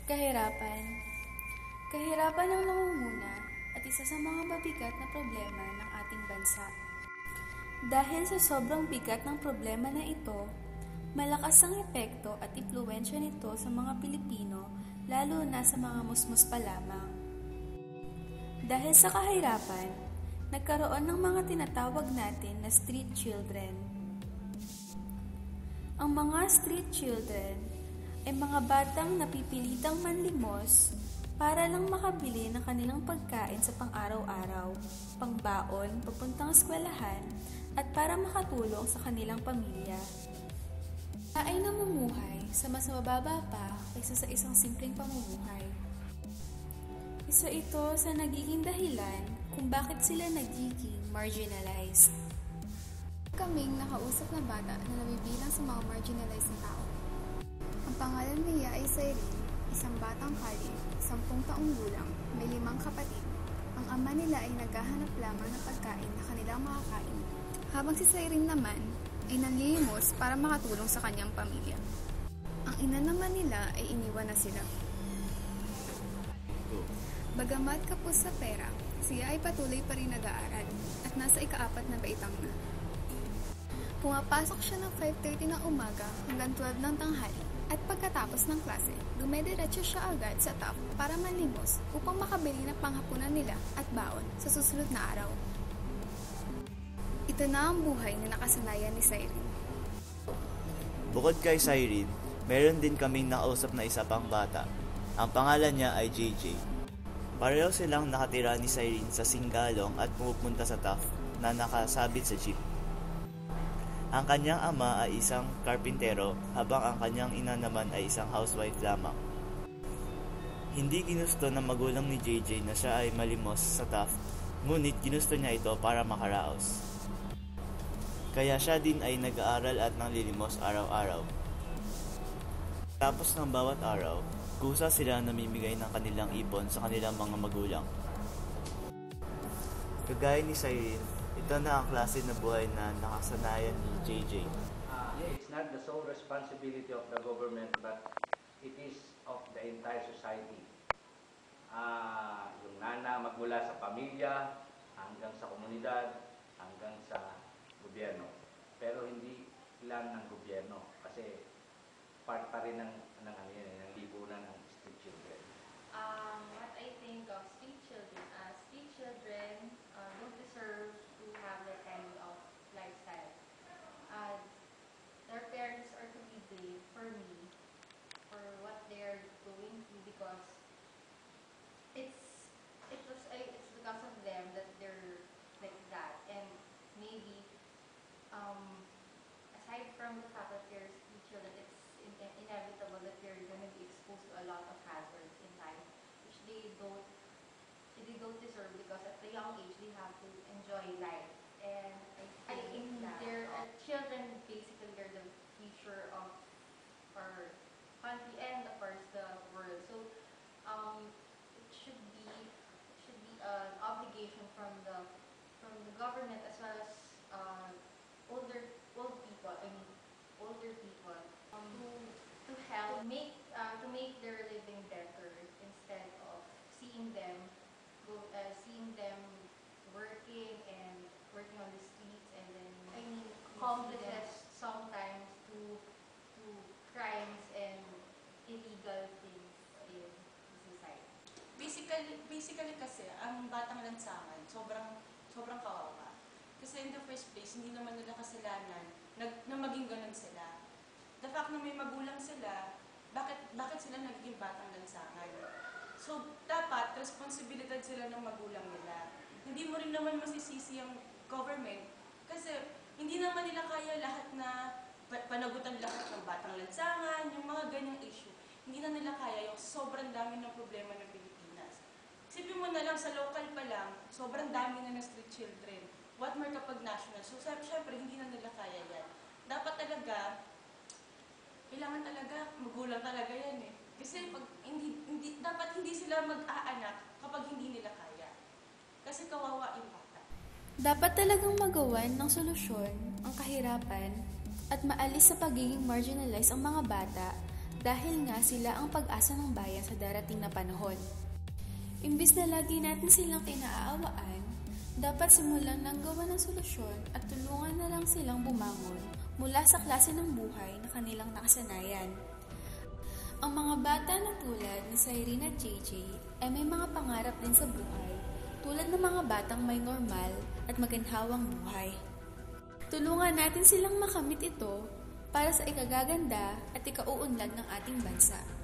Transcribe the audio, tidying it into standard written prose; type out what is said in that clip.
Kahirapan. Kahirapan ang nangunguna at isa sa mga mabigat na problema ng ating bansa. Dahil sa sobrang bigat ng problema na ito, malakas ang epekto at impluwensya nito sa mga Pilipino, lalo na sa mga musmus pa lamang. Dahil sa kahirapan, nagkaroon ng mga tinatawag natin na street children. Ang mga street children ay mga batang napipilitang manlimos para lang makabili ng kanilang pagkain sa pang-araw-araw, pangbaon, papuntang eskwelahan, at para makatulong sa kanilang pamilya. Ay namumuhay sa mas mababa pa kaysa sa isang simpleng pamumuhay. Isa ito sa nagiging dahilan kung bakit sila nagiging marginalized. Kaming nakausap na bata na nabibilang sa mga marginalized na tao. Ang pangalan niya ay Cyrene, isang batang hali, 10 taong gulang, may 5 kapatid. Ang ama nila ay naghahanap lamang ng pagkain na kanilang makakain, habang si Cyrene naman ay nanlilimos para makatulong sa kanyang pamilya. Ang ina naman nila ay iniwan na sila. Bagamat kapos sa pera, siya ay patuloy pa rin nag-aaral at nasa ika-4 na baitang na. Pumapasok siya ng 5:30 ng umaga hanggang 12 ng tanghali at pagkatapos ng klase, dumediretso siya agad sa TAF para manlimos upang makabili ng panghapunan nila at baon sa susunod na araw. Ito na ang buhay na nakasanayan ni Cyrene. Bukod kay Cyrene, meron din kaming nakausap na isa pang bata. Ang pangalan niya ay JJ. Pareho silang nakatira ni Cyrene sa Singalong at pumupunta sa TAF na nakasabit sa jeep. Ang kanyang ama ay isang karpintero habang ang kanyang ina naman ay isang housewife lamang. Hindi ginusto ng magulang ni JJ na siya ay malimos sa TAF, ngunit ginusto niya ito para makaraos. Kaya siya din ay nag-aaral at nanlilimos araw-araw. Tapos ng bawat araw, kusa sila namimigay ng kanilang ipon sa kanilang mga magulang. Kagaya ni Cyrene, ito na ang klase na buhay na nakasanayan ni JJ. It's not the sole responsibility of the government, but it is of the entire society. Yung nana magmula sa pamilya, hanggang sa komunidad, hanggang sa gobyerno. Pero hindi lang ng gobyerno, kasi part pa rin ng lipunan ng street children. What I think of street children don't deserve to have that kind of lifestyle. Their parents are to be blamed for me, for what they are going through, because it's because of them that they're like that. And maybe aside from the fact that they're street children, it's inevitable that they're going to be exposed to a lot of hazards in life, which they don't deserve, because at the young age they have to enjoy life. And I think they're children, basically they're the future of our country and of course the world. So it should be an obligation from the government, as well as older people to help to make their living better, instead of seeing them working on the streets, and then accomplices sometimes to crimes and illegal things in the society. Basically kasi ang batang lansangan sobrang kawawa. Kasi in the first place, hindi naman nila kasalanan na maging ganun sila. The fact na may magulang sila, bakit sila naging batang lansangan? So, dapat, responsibilidad sila ng magulang nila. Hindi mo rin naman masisisi ang government, kasi hindi naman nila kaya lahat na panagutan lahat ng batang lansangan, yung mga ganyang issue. Hindi na nila kaya yung sobrang dami ng problema ng Pilipinas. Isipin mo na lang, sa local pa lang, sobrang dami na ng street children. What more kapag national? So, syempre, hindi na nila kaya yan. Dapat talaga, kailangan talaga, magulang talaga yan eh. Kasi dapat hindi sila mag-aanak kapag hindi nila kaya. Kasi kawawa yung bata. Dapat talagang magawan ng solusyon ang kahirapan at maalis sa pagiging marginalized ang mga bata dahil nga sila ang pag-asa ng bayan sa darating na panahon. Imbis na lagi natin silang kinaaawaan, dapat simulan ng gawa ng solusyon at tulungan na lang silang bumangon mula sa klase ng buhay na kanilang nakasanayan. Ang mga bata na tulad ni Cyrene at JJ ay may mga pangarap din sa buhay, tulad ng mga batang may normal at maginhawang buhay. Tulungan natin silang makamit ito para sa ikagaganda at ikauunlad ng ating bansa.